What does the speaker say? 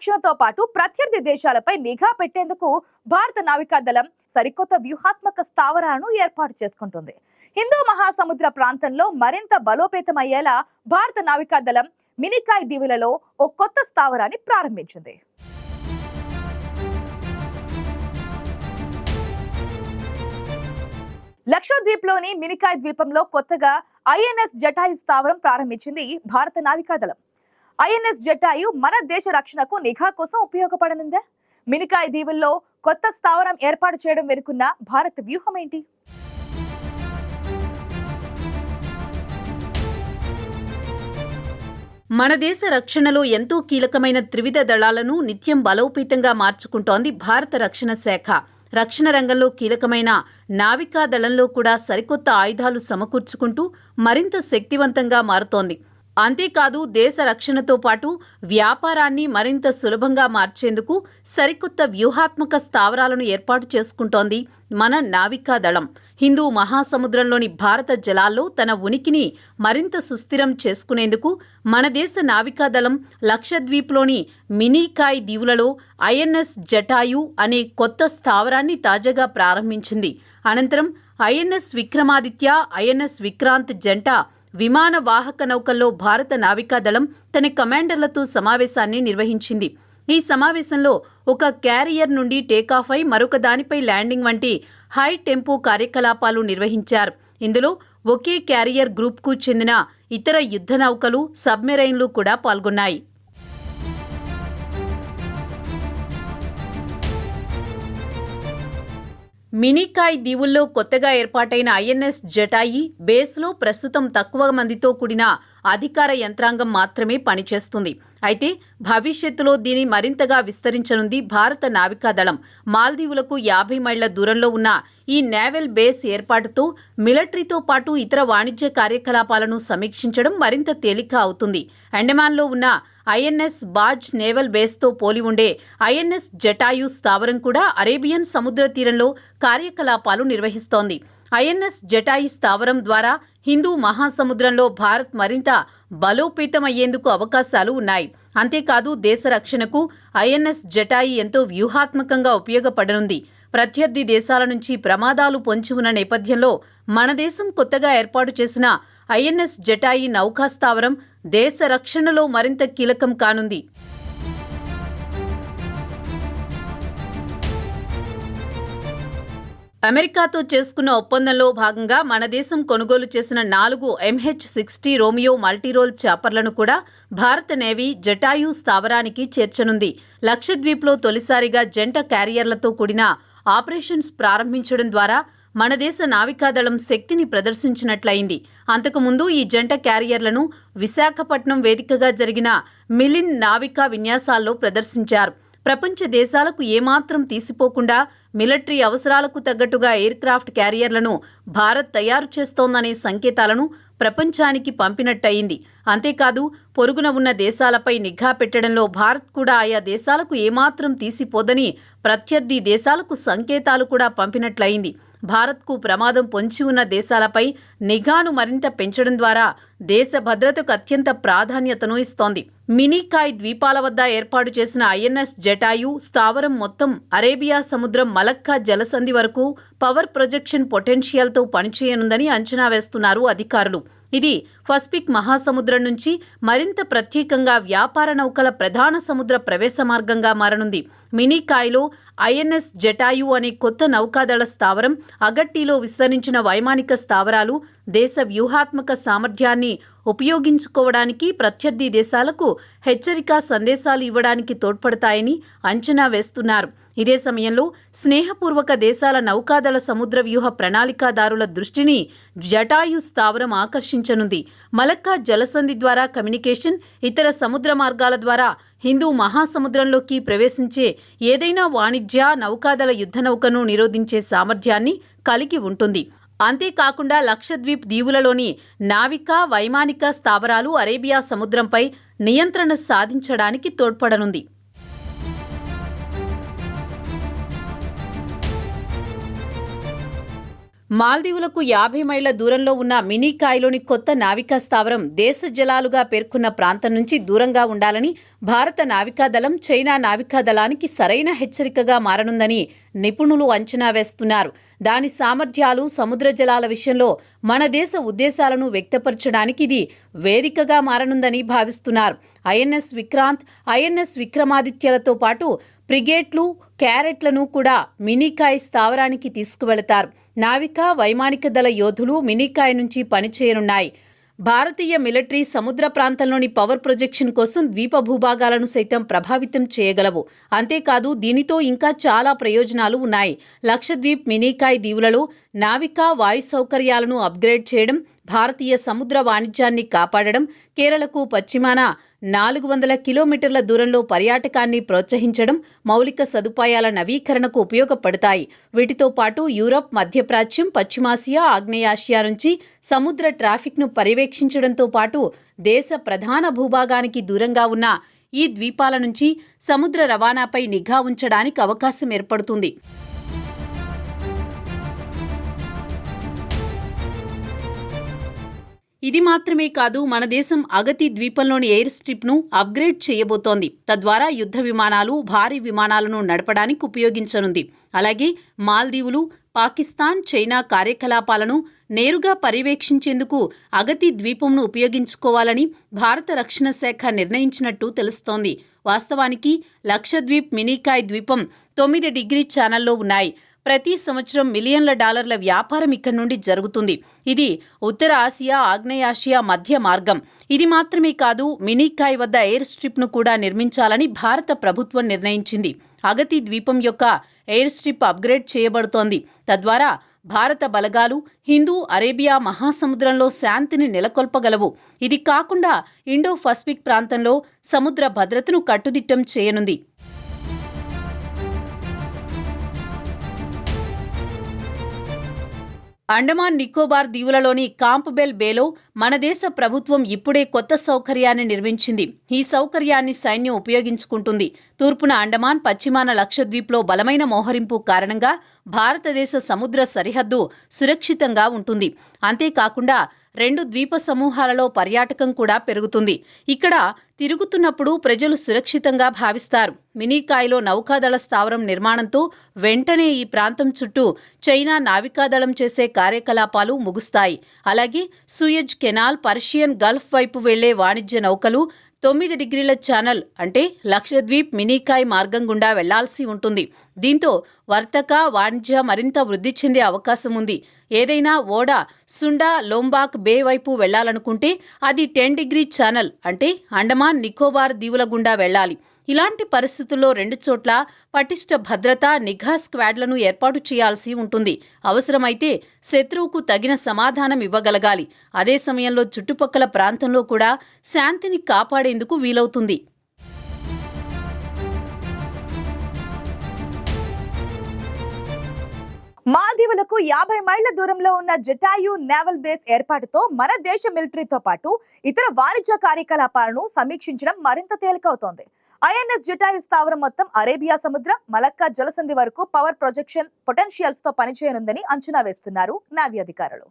రక్షణతో పాటు ప్రత్యర్థి దేశాలపై నిఘా పెట్టేందుకు భారత నావికాదళం సరికొత్త వ్యూహాత్మక స్థావరాలను ఏర్పాటు చేసుకుంటుంది. హిందూ మహాసముద్ర ప్రాంతంలో మరింత బలోపేతమయ్యేలా భారత నావికాదళం మినికాయ్ దీవులలో ఓ కొత్త స్థావరాన్ని ప్రారంభించింది. లక్షద్వీప్లోని మినికాయ్ ద్వీపంలో కొత్తగా ఐఎన్ఎస్ జటాయు స్థావరం ప్రారంభించింది భారత నావికాదళం. ఐఎన్ఎస్ జటాయు మన దేశ రక్షణకు నిఘా కోసం ఉపయోగపడనుందా? మినికాయ్ దీవుల్లో కొత్త స్థావరం ఏర్పాటు చేయడం వెనుకున్న భారత వ్యూహం ఏంటి? మన దేశ రక్షణలో ఎంతో కీలకమైన త్రివిధ దళాలను నిత్యం బలోపేతంగా మార్చుకుంటోంది భారత రక్షణ శాఖ. రక్షణ రంగంలో కీలకమైన నావికా దళంలో కూడా సరికొత్త ఆయుధాలు సమకూర్చుకుంటూ మరింత శక్తివంతంగా మారుతోంది. అంతేకాదు దేశ రక్షణతో పాటు వ్యాపారాన్ని మరింత సులభంగా మార్చేందుకు సరికొత్త వ్యూహాత్మక స్థావరాలను ఏర్పాటు చేసుకుంటోంది మన నావికా దళం. హిందూ మహాసముద్రంలోని భారత జలాల్లో తన ఉనికిని మరింత సుస్థిరం చేసుకునేందుకు మన దేశ నావికా దళం లక్షద్వీప్లోని మినికాయ్ దీవులలో ఐఎన్ఎస్ జటాయు అనే కొత్త స్థావరాన్ని తాజాగా ప్రారంభించింది. అనంతరం ఐఎన్ఎస్ విక్రమాదిత్య, ఐఎన్ఎస్ విక్రాంత్ జంట విమాన వాహక నౌకల్లో భారత నావికాదళం తన కమాండర్లతో సమావేశాన్ని నిర్వహించింది. ఈ సమావేశంలో ఒక క్యారియర్ నుండి టేకాఫ్ అయి మరొక దానిపై ల్యాండింగ్ వంటి హై టెంపో కార్యకలాపాలు నిర్వహించారు. ఇందులో ఒకే క్యారియర్ గ్రూప్కు చెందిన ఇతర యుద్ధ నౌకలు, సబ్మెరైన్లు కూడా పాల్గొన్నాయి. మినికాయ్ దీవుల్లో కొత్తగా ఏర్పాటైన ఐఎన్ఎస్ జటాయి బేస్లో ప్రస్తుతం తక్కువ మందితో కూడిన అధికార యంత్రాంగం మాత్రమే పనిచేస్తుంది. అయితే భవిష్యత్తులో దీన్ని మరింతగా విస్తరించనుంది భారత నావికాదళం. మాల్దీవులకు 50 మైళ్ల దూరంలో ఉన్న ఈ నేవల్ బేస్ ఏర్పాటుతో మిలిటరీతో పాటు ఇతర వాణిజ్య కార్యకలాపాలను సమీక్షించడం మరింత తేలిక అవుతుంది. అండమాన్లో ఉన్న ఐఎన్ఎస్ బాజ్ నేవల్ బేస్తో పోలి ఉండే ఐఎన్ఎస్ జటాయు స్థావరం కూడా అరేబియన్ సముద్ర తీరంలో కార్యకలాపాలు నిర్వహిస్తోంది. ఐఎన్ఎస్ జటాయి స్థావరం ద్వారా హిందూ మహాసముద్రంలో భారత్ మరింత బలోపేతమయ్యేందుకు అవకాశాలు ఉన్నాయి. అంతేకాదు దేశ రక్షణకు ఐఎన్ఎస్ జటాయి ఎంతో వ్యూహాత్మకంగా ఉపయోగపడనుంది. ప్రత్యర్థి దేశాల నుంచి ప్రమాదాలు పొంచి ఉన్న నేపథ్యంలో మన దేశం కొత్తగా ఏర్పాటు చేసిన ఐఎన్ఎస్ జటాయి నౌకా స్థావరం దేశ రక్షణలో మరింత కీలకం కానుంది. అమెరికాతో చేసుకున్న ఒప్పందంలో భాగంగా మన దేశం కొనుగోలు చేసిన 4 MH-60 రోమియో మల్టీరోల్ చాపర్లను కూడా భారత నేవీ జటాయు స్థావరానికి చేర్చనుంది. లక్షద్వీప్లో తొలిసారిగా జంట క్యారియర్లతో కూడిన ఆపరేషన్స్ ప్రారంభించడం ద్వారా మన దేశ నావికాదళం శక్తిని ప్రదర్శించినట్లయింది. అంతకుముందు ఈ జంట క్యారియర్లను విశాఖపట్నం వేదికగా జరిగిన మిలిన్ నావికా విన్యాసాల్లో ప్రదర్శించారు. ప్రపంచ దేశాలకు ఏమాత్రం తీసిపోకుండా మిలిటరీ అవసరాలకు తగ్గట్టుగా ఎయిర్ క్రాఫ్ట్ క్యారియర్లను భారత్ తయారు చేస్తోందనే సంకేతాలను ప్రపంచానికి పంపినట్టయింది. అంతేకాదు పొరుగున ఉన్న దేశాలపై నిఘా పెట్టడంలో భారత్ కూడా ఆయా దేశాలకు ఏమాత్రం తీసిపోదని ప్రత్యర్థి దేశాలకు సంకేతాలు కూడా పంపినట్లయింది. భారత్కు ప్రమాదం పొంచి ఉన్న దేశాలపై నిఘాను మరింత పెంచడం ద్వారా దేశ భద్రతకు అత్యంత ప్రాధాన్యతను ఇస్తోంది. మినికాయ్ ద్వీపాల వద్ద ఏర్పాటు చేసిన ఐఎన్ఎస్ జటాయు స్థావరం మొత్తం అరేబియా సముద్రం మలక్కా జలసంధి వరకు పవర్ ప్రొజెక్షన్ పొటెన్షియల్తో పనిచేయనుందని అంచనా వేస్తున్నారు అధికారులు. ఇది పసిఫిక్ మహాసముద్రం నుంచి మరింత ప్రత్యేకంగా వ్యాపార నౌకల ప్రధాన సముద్ర ప్రవేశ మార్గంగా మారనుంది. మినికాయ్లో ఐఎన్ఎస్ జటాయు అనే కొత్త నౌకాదళ స్థావరం, అగట్టిలో విస్తరించిన వైమానిక స్థావరాలు దేశ వ్యూహాత్మక సామర్థ్యాన్ని ఉపయోగించుకోవడానికి, ప్రత్యర్థి దేశాలకు హెచ్చరికా సందేశాలు ఇవ్వడానికి తోడ్పడతాయని అంచనా వేస్తున్నారు. ఇదే సమయంలో స్నేహపూర్వక దేశాల నౌకాదళ సముద్ర వ్యూహ ప్రణాళికాదారుల దృష్టిని జటాయు స్థావరం ఆకర్షించనుంది. మలక్కా జలసంధి ద్వారా కమ్యూనికేషన్, ఇతర సముద్ర మార్గాల ద్వారా హిందూ మహాసముద్రంలోకి ప్రవేశించే ఏదైనా వాణిజ్య నౌకాదళ యుద్ధ నౌకను నిరోధించే సామర్థ్యాన్ని కలిగి ఉంటుంది. అంతేకాకుండా లక్షద్వీప్ దీవులలోని నావికా, వైమానిక స్థావరాలు అరేబియా సముద్రంపై నియంత్రణ సాధించడానికి తోడ్పడనుంది. మాల్దీవులకు 50 మైళ్ల దూరంలో ఉన్న మినీకాయ్లోని కొత్త నావికా స్థావరం దేశ జలాలుగా పేర్కొన్న ప్రాంతం నుంచి దూరంగా ఉండాలని భారత నావికాదళం చైనా నావికాదళానికి సరైన హెచ్చరికగా మారనుందని నిపుణులు అంచనా వేస్తున్నారు. దాని సామర్థ్యాలు, సముద్ర జలాల విషయంలో మన దేశ ఉద్దేశాలను వ్యక్తపరచడానికి ఇది వేదికగా మారనుందని భావిస్తున్నారు. ఐఎన్ఎస్ విక్రాంత్, ఐఎన్ఎస్ విక్రమాదిత్యలతో పాటు ఫ్రిగేట్లు, క్యారెట్లను కూడా మినీకాయ్ స్థావరానికి తీసుకువెళతారు. నావికా, వైమానిక దళ యోధులు మినీకాయ్ నుంచి పనిచేయనున్నాయి. భారతీయ మిలిటరీ సముద్ర ప్రాంతంలోని పవర్ ప్రొజెక్షన్ కోసం ద్వీప భూభాగాలను సైతం ప్రభావితం చేయగలవు. అంతేకాదు దీనితో ఇంకా చాలా ప్రయోజనాలు ఉన్నాయి. లక్షద్వీప్, మినీకాయ్ దీవులలో నావికా, వాయు సౌకర్యాలను అప్గ్రేడ్ చేయడం, భారతీయ సముద్ర వాణిజ్యాన్ని కాపాడడం, కేరళకు పశ్చిమాన 400 కిలోమీటర్ల దూరంలో పర్యాటకాన్ని ప్రోత్సహించడం, మౌలిక సదుపాయాల నవీకరణకు ఉపయోగపడతాయి. వీటితో పాటు యూరప్, మధ్యప్రాచ్యం, పశ్చిమాసియా, ఆగ్నేయాసియా నుంచి సముద్ర ట్రాఫిక్ను పర్యవేక్షించడంతో పాటు దేశ ప్రధాన భూభాగానికి దూరంగా ఉన్న ఈ ద్వీపాల నుంచి సముద్ర రవాణాపై నిఘా ఉంచడానికి అవకాశం ఏర్పడుతుంది. ఇది మాత్రమే కాదు, మన దేశం అగతి ద్వీపంలోని ఎయిర్ స్ట్రిప్ను అప్గ్రేడ్ చేయబోతోంది. తద్వారా యుద్ధ విమానాలు, భారీ విమానాలను నడపడానికి ఉపయోగించనుంది. అలాగే మాల్దీవులు, పాకిస్తాన్, చైనా కార్యకలాపాలను నేరుగా పర్యవేక్షించేందుకు అగతి ద్వీపంను ఉపయోగించుకోవాలని భారత రక్షణ శాఖ నిర్ణయించినట్టు తెలుస్తోంది. వాస్తవానికి లక్షద్వీప్, మినీకాయ్ ద్వీపం 9 డిగ్రీ ఛానల్లో ఉన్నాయి. ప్రతి సంవత్సరం మిలియన్ల డాలర్ల వ్యాపారం ఇక్కడి నుండి జరుగుతుంది. ఇది ఉత్తర ఆసియా, ఆగ్నేయాసియా మధ్య మార్గం. ఇది మాత్రమే కాదు, మినీకాయ్ వద్ద ఎయిర్ స్ట్రిప్ను కూడా నిర్మించాలని భారత ప్రభుత్వం నిర్ణయించింది. అగతి ద్వీపం యొక్క ఎయిర్ స్ట్రిప్ అప్గ్రేడ్ చేయబడుతోంది. తద్వారా భారత బలగాలు హిందూ అరేబియా మహాసముద్రంలో శాంతిని నెలకొల్పగలవు. ఇది కాకుండా ఇండో పసిఫిక్ ప్రాంతంలో సముద్ర భద్రతను కట్టుదిట్టం చేయనుంది. అండమాన్ నికోబార్ దీవులలోని కాంప్బెల్ బేలో మన దేశ ప్రభుత్వం ఇప్పుడే కొత్త సౌకర్యాన్ని నిర్మించింది. ఈ సౌకర్యాన్ని సైన్యం ఉపయోగించుకుంటుంది. తూర్పున అండమాన్, పశ్చిమాన లక్షద్వీప్లో బలమైన మోహరింపు కారణంగా భారతదేశ సముద్ర సరిహద్దు సురక్షితంగా ఉంటుంది. అంతేకాకుండా 2 ద్వీప సమూహాలలో పర్యాటకం కూడా పెరుగుతుంది. ఇక్కడ తిరుగుతున్నప్పుడు ప్రజలు సురక్షితంగా భావిస్తారు. మినీకాయ్లో నౌకాదళ స్థావరం నిర్మాణంతో వెంటనే ఈ ప్రాంతం చుట్టూ చైనా నావికాదళం చేసే కార్యకలాపాలు ముగుస్తాయి. అలాగే సూయజ్ కెనాల్, పర్షియన్ గల్ఫ్ వైపు వెళ్లే వాణిజ్య నౌకలు 9 డిగ్రీల ఛానల్ అంటే లక్షద్వీప్, మినీకాయ్ మార్గం గుండా వెళ్లాల్సి ఉంటుంది. దీంతో వర్తక, వాణిజ్య మరింత వృద్ధి చెందే అవకాశం ఉంది. ఏదైనా ఓడ సుండా, లోంబాక్ బే వైపు వెళ్లాలనుకుంటే అది 10 డిగ్రీ ఛానల్ అంటే అండమాన్ నికోబార్ దీవుల గుండా వెళ్లాలి. ఇలాంటి పరిస్థితుల్లో 2 చోట్ల పటిష్ట భద్రతా, నిఘా స్క్వాడ్లను ఏర్పాటు చేయాల్సి ఉంటుంది. అవసరమైతే శత్రువుకు తగిన సమాధానం ఇవ్వగలగాలి. అదే సమయంలో చుట్టుపక్కల ప్రాంతంలో కూడా శాంతిని కాపాడేందుకు వీలవుతుంది. మాల్దీవులకు 50 మైళ్ల దూరంలో ఉన్న జటాయు నేవల్ బేస్ ఏర్పాటుతో మన దేశ మిలిటరీతో పాటు ఇతర వాణిజ్య కార్యకలాపాలను సమీక్షించడం మరింత తేలికవుతోంది. ఐఎన్ఎస్ జటాయు స్థావరం మొత్తం అరేబియా సముద్రం, మలక్కా జలసంధి వరకు పవర్ ప్రొజెక్షన్ పొటెన్షియల్స్ తో పనిచేయనుందని అంచనా వేస్తున్నారు నావీ అధికారులు.